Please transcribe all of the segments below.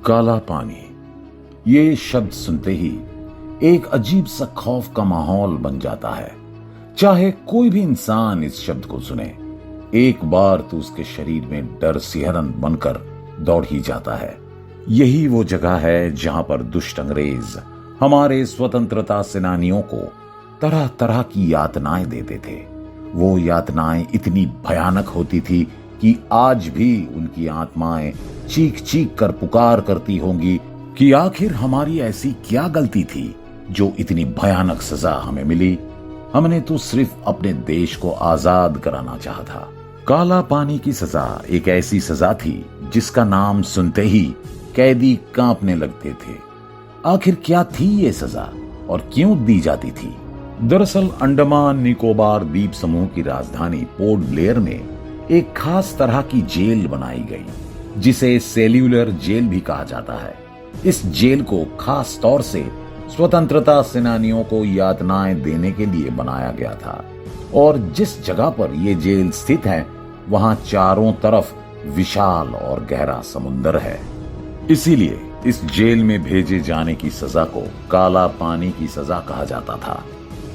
काला पानी, ये शब्द सुनते ही एक अजीब सा खौफ का माहौल बन जाता है। चाहे कोई भी इंसान इस शब्द को सुने, एक बार तो उसके शरीर में डर सिहरन बनकर दौड़ ही जाता है। यही वो जगह है जहां पर दुष्ट अंग्रेज हमारे स्वतंत्रता सेनानियों को तरह तरह की यातनाएं देते थे। वो यातनाएं इतनी भयानक होती थी कि आज भी उनकी आत्माएं चीख चीख कर पुकार करती होंगी कि आखिर हमारी ऐसी क्या गलती थी जो इतनी भयानक सजा हमें मिली। हमने तो सिर्फ अपने देश को आजाद कराना चाहा था। काला पानी की सजा एक ऐसी सजा थी जिसका नाम सुनते ही कैदी कांपने लगते थे। आखिर क्या थी ये सजा और क्यों दी जाती थी? दरअसल अंडमान निकोबार द्वीप समूह की राजधानी पोर्ट ब्लेयर में एक खास तरह की जेल बनाई गई, जिसे सेल्यूलर जेल भी कहा जाता है। इस जेल को खास तौर से स्वतंत्रता सेनानियों को यातनाएं देने के लिए बनाया गया था। और जिस जगह पर यह जेल स्थित है, वहां चारों तरफ विशाल और गहरा समुद्र है। इसीलिए इस जेल में भेजे जाने की सजा को काला पानी की सजा कहा जाता था।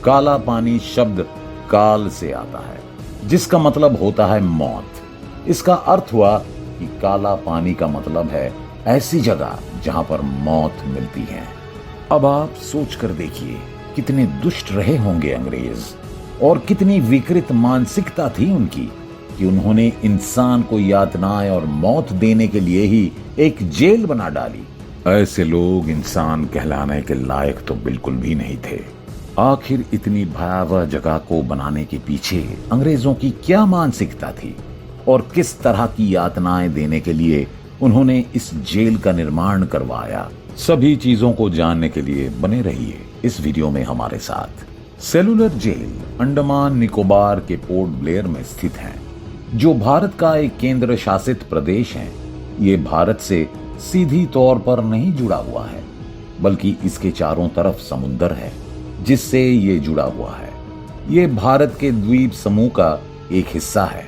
काला पानी शब्द काल से आता है, जिसका मतलब होता है मौत। इसका अर्थ हुआ कि काला पानी का मतलब है ऐसी जगह जहां पर मौत मिलती है। अब आप सोच कर देखिए, कितने दुष्ट रहे होंगे अंग्रेज और कितनी विकृत मानसिकता थी उनकी कि उन्होंने इंसान को यातनाएं और मौत देने के लिए ही एक जेल बना डाली। ऐसे लोग इंसान कहलाने के लायक तो बिल्कुल भी नहीं थे। आखिर इतनी भयावह जगह को बनाने के पीछे अंग्रेजों की क्या मानसिकता थी और किस तरह की यातनाएं देने के लिए उन्होंने इस जेल का निर्माण करवाया? सभी चीजों को जानने के लिए बने रहिए इस वीडियो में हमारे साथ। सेल्यूलर जेल अंडमान निकोबार के पोर्ट ब्लेयर में स्थित है, जो भारत का एक केंद्र शासित प्रदेश है। ये भारत से सीधी तौर पर नहीं जुड़ा हुआ है, बल्कि इसके चारों तरफ समुद्र है जिससे ये जुड़ा हुआ है। ये भारत के द्वीप समूह का एक हिस्सा है।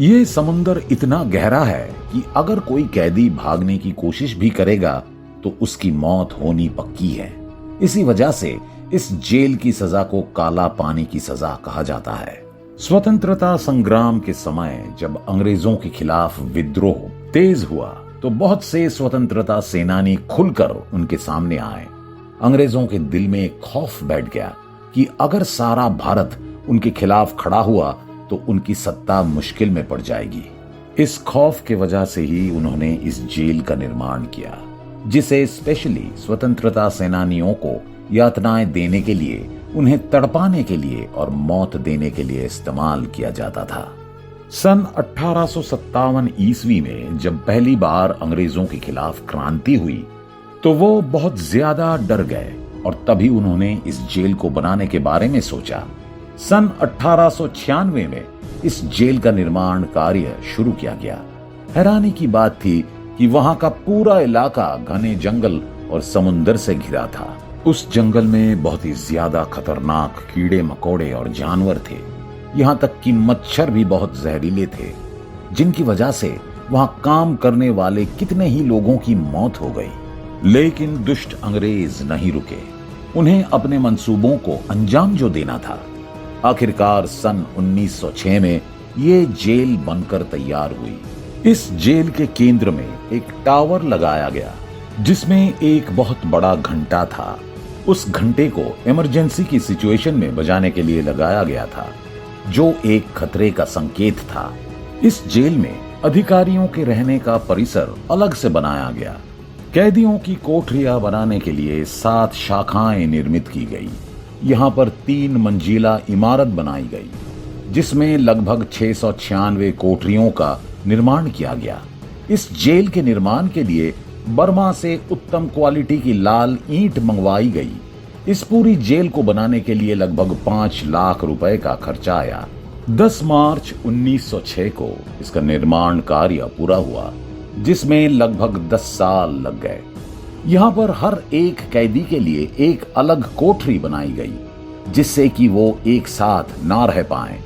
ये समुद्र इतना गहरा है कि अगर कोई कैदी भागने की कोशिश भी करेगा तो उसकी मौत होनी पक्की है। इसी वजह से इस जेल की सजा को काला पानी की सजा कहा जाता है। स्वतंत्रता संग्राम के समय जब अंग्रेजों के खिलाफ विद्रोह तेज हुआ तो बहुत से स्वतंत्रता सेनानी खुलकर उनके सामने आए। अंग्रेजों के दिल में एक खौफ बैठ गया कि अगर सारा भारत उनके खिलाफ खड़ा हुआ तो उनकी सत्ता मुश्किल में पड़ जाएगी। इस खौफ के वजह से ही उन्होंने इस जेल का निर्माण किया, जिसे स्पेशली स्वतंत्रता सेनानियों को यातनाएं देने के लिए, उन्हें तड़पाने के लिए और मौत देने के लिए इस्तेमाल किया जाता था। सन 1857 ईस्वी में जब पहली बार अंग्रेजों के खिलाफ क्रांति हुई तो वो बहुत ज्यादा डर गए और तभी उन्होंने इस जेल को बनाने के बारे में सोचा। सन 1896 में इस जेल का निर्माण कार्य शुरू किया गया। हैरानी की बात थी कि वहां का पूरा इलाका घने जंगल और समुद्र से घिरा था। उस जंगल में बहुत ही ज्यादा खतरनाक कीड़े मकोड़े और जानवर थे। यहाँ तक कि मच्छर भी बहुत जहरीले थे, जिनकी वजह से वहां काम करने वाले कितने ही लोगों की मौत हो गई। लेकिन दुष्ट अंग्रेज नहीं रुके। उन्हें अपने मंसूबों को अंजाम जो देना था। आखिरकार सन 1906 में ये जेल बनकर तैयार हुई। इस जेल के केंद्र में एक टावर लगाया गया, जिसमें एक बहुत बड़ा घंटा था। उस घंटे को इमरजेंसी की सिचुएशन में बजाने के लिए लगाया गया था, जो एक खतरे का संकेत था। इस जेल में अधिकारियों के रहने का परिसर अलग से बनाया गया। कैदियों की कोठरियां बनाने के लिए 7 शाखाएं निर्मित की गई। यहाँ पर 3 मंजिला इमारत बनाई गई, जिसमें लगभग 696 कोठरियों का निर्माण किया गया। इस जेल के निर्माण के लिए बर्मा से उत्तम क्वालिटी की लाल ईंट मंगवाई गई। इस पूरी जेल को बनाने के लिए लगभग 5 लाख रुपए का खर्चा आया। 10 मार्च 1906 को इसका निर्माण कार्य पूरा हुआ, जिसमें लगभग 10 साल लग गए। यहाँ पर हर एक कैदी के लिए एक अलग कोठरी बनाई गई, जिससे कि वो एक साथ ना रह पाए।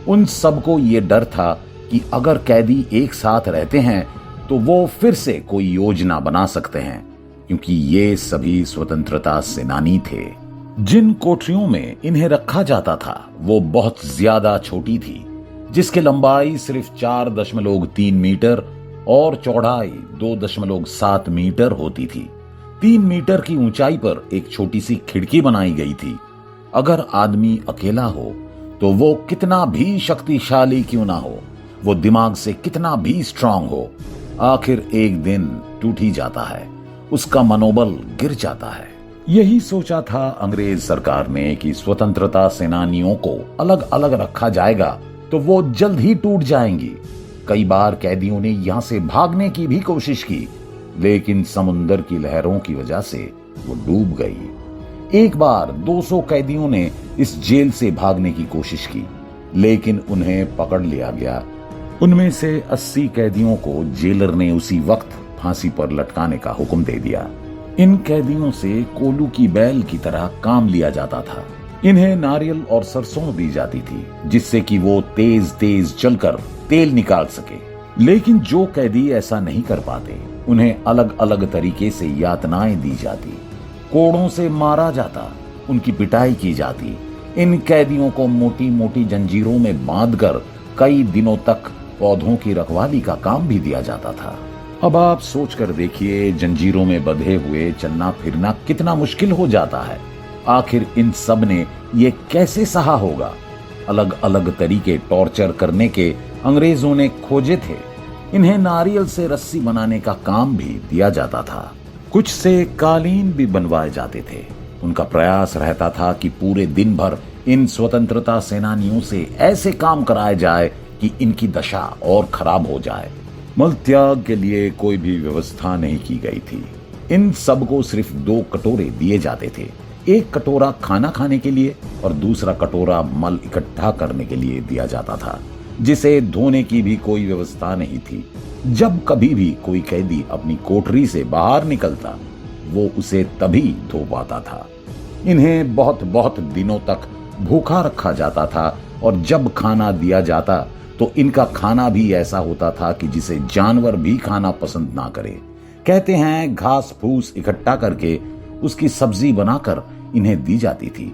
उन सबको ये डर था कि अगर कैदी एक साथ रहते हैं तो वो फिर से कोई योजना बना सकते हैं, क्योंकि ये सभी स्वतंत्रता सेनानी थे। जिन कोठरियों में इन्हें रखा जाता था वो बहुत ज्यादा छोटी थी, जिसकी लंबाई सिर्फ 4.3 मीटर और चौड़ाई 2.7 मीटर होती थी। 3 मीटर की ऊंचाई पर एक छोटी सी खिड़की बनाई गई थी। अगर आदमी अकेला हो तो वो कितना भी शक्तिशाली क्यों ना हो, वो दिमाग से कितना भी स्ट्रांग हो, आखिर एक दिन टूट ही जाता है, उसका मनोबल गिर जाता है। यही सोचा था अंग्रेज सरकार ने कि स्वतंत्रता सेनानियों को अलग अलग रखा जाएगा तो वो जल्द ही टूट जाएंगी। कई बार कैदियों ने यहां से भागने की भी कोशिश की, लेकिन समुद्र की लहरों की वजह से वो डूब गई। एक बार 200 कैदियों ने इस जेल से भागने की कोशिश की, लेकिन उन्हें पकड़ लिया गया। उनमें से 80 कैदियों को जेलर ने उसी वक्त फांसी पर लटकाने का हुक्म दे दिया। इन कैदियों से कोलू की बैल की तरह काम लिया जाता था। इन्हें नारियल और सरसों दी जाती थी, जिससे कि वो तेज तेज चलकर तेल निकाल सके। लेकिन जो कैदी ऐसा नहीं कर पाते, उन्हें अलग अलग तरीके से यातनाएं दी जाती। कोड़ों से मारा जाता, उनकी पिटाई की जाती। इन कैदियों को मोटी मोटी जंजीरों में बांधकर कई दिनों तक पौधों की रखवाली का काम भी दिया जाता था। अब आप सोच कर देखिए, जंजीरों में बंधे हुए चलना फिरना कितना मुश्किल हो जाता है। आखिर इन सब ने ये कैसे सहा होगा? अलग अलग तरीके टॉर्चर करने के अंग्रेजों ने खोजे थे। इन्हें नारियल से रस्सी बनाने का काम भी दिया जाता था। कुछ से कालीन भी बनवाए जाते थे। उनका प्रयास रहता था कि पूरे दिन भर इन स्वतंत्रता सेनानियों से ऐसे काम कराए जाए कि इनकी दशा और खराब हो जाए। मल त्याग के लिए कोई भी व्यवस्था नहीं की गई थी। इन सबको सिर्फ 2 कटोरे दिए जाते थे। एक कटोरा खाना खाने के लिए और दूसरा कटोरा मल इकट्ठा करने के लिए दिया जाता था, जिसे धोने की भी कोई व्यवस्था नहीं थी। जब कभी भी कोई कैदी अपनी कोठरी से बाहर निकलता, वो उसे तभी धो पाता था। इन्हें बहुत बहुत दिनों तक भूखा रखा जाता था, और जब खाना दिया जाता तो इनका खाना भी ऐसा होता था कि जिसे जानवर भी खाना पसंद ना करे। कहते हैं घास फूस इकट्ठा करके उसकी सब्जी बनाकर इन्हें दी जाती थी।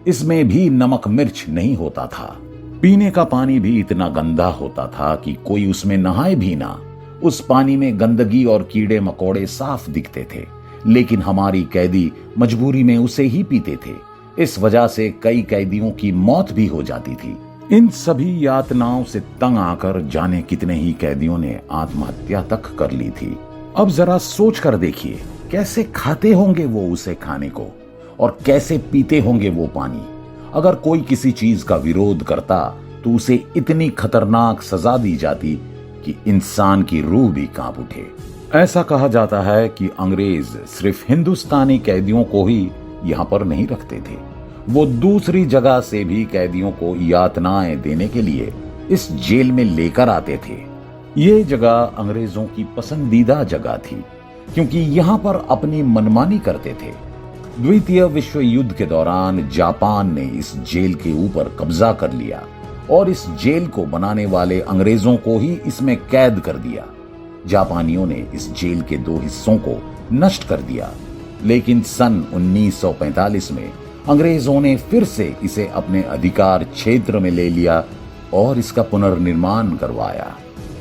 इसमें भी नमक मिर्च नहीं होता था। पीने का पानी भी इतना गंदा होता था कि कोई उसमें नहाए भी ना। उस पानी में गंदगी और कीड़े मकोड़े साफ दिखते थे, लेकिन हमारी कैदी मजबूरी में उसे ही पीते थे। इस वजह से कई कैदियों की मौत भी हो जाती थी। इन सभी यातनाओं से तंग आकर जाने कितने ही कैदियों ने आत्महत्या तक कर ली थी। अब जरा सोच कर देखिए, कैसे खाते होंगे वो उसे खाने को, और कैसे पीते होंगे वो पानी। अगर कोई किसी चीज का विरोध करता तो उसे इतनी खतरनाक सजा दी जाती कि इंसान की रूह भी कांप उठे। ऐसा कहा जाता है कि अंग्रेज सिर्फ हिंदुस्तानी कैदियों को ही यहाँ पर नहीं रखते थे, वो दूसरी जगह से भी कैदियों को यातनाएं देने के लिए इस जेल में लेकर आते थे। ये जगह अंग्रेजों की पसंदीदा जगह थी, क्योंकि यहाँ पर अपनी मनमानी करते थे। द्वितीय विश्व युद्ध के दौरान जापान ने इस जेल के ऊपर कब्जा कर लिया और इस जेल को बनाने वाले अंग्रेजों को ही इसमें कैद कर दिया। जापानियों ने इस जेल के 2 हिस्सों को नष्ट कर दिया, लेकिन सन 1945 में अंग्रेजों ने फिर से इसे अपने अधिकार क्षेत्र में ले लिया और इसका पुनर्निर्माण करवाया।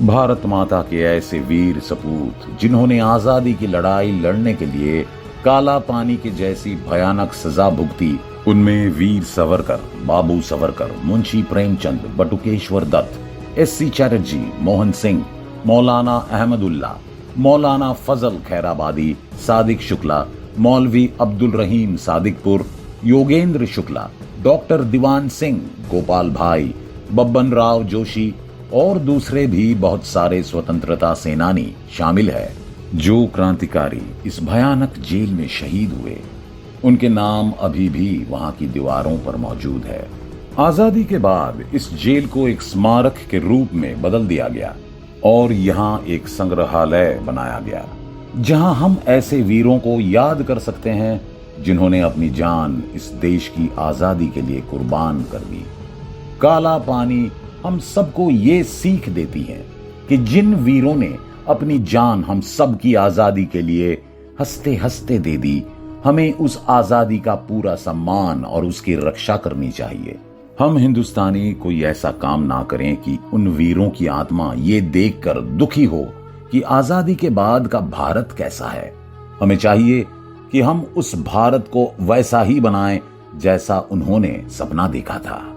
भारत माता के ऐसे वीर सपूत जिन्होंने आजादी की लड़ाई लड़ने के लिए काला पानी के जैसी भयानक सजा भुगती, उनमें वीर सावरकर, बाबू सावरकर, मुंशी प्रेमचंद, बटुकेश्वर दत्त, S.C. चैटर्जी, मोहन सिंह, मौलाना अहमदुल्ला, मौलाना फजल खैराबादी, सादिक शुक्ला, मौलवी अब्दुल रहीम सादिकपुर, योगेंद्र शुक्ला, डॉक्टर दीवान सिंह, गोपाल भाई, बब्बन राव जोशी और दूसरे भी बहुत सारे स्वतंत्रता सेनानी शामिल है, जो क्रांतिकारी इस भयानक जेल में शहीद हुए। उनके नाम अभी भी वहां की दीवारों पर मौजूद है। आजादी के बाद इस जेल को एक स्मारक के रूप में बदल दिया गया और यहाँ एक संग्रहालय बनाया गया, जहां हम ऐसे वीरों को याद कर सकते हैं जिन्होंने अपनी जान इस देश की आजादी के लिए कुर्बान कर दी। काला पानी हम सबको ये सीख देती है कि जिन वीरों ने अपनी जान हम सब की आजादी के लिए हंसते हंसते दे दी, हमें उस आजादी का पूरा सम्मान और उसकी रक्षा करनी चाहिए। हम हिंदुस्तानी कोई ऐसा काम ना करें कि उन वीरों की आत्मा ये देखकर दुखी हो कि आजादी के बाद का भारत कैसा है। हमें चाहिए कि हम उस भारत को वैसा ही बनाएं जैसा उन्होंने सपना देखा था।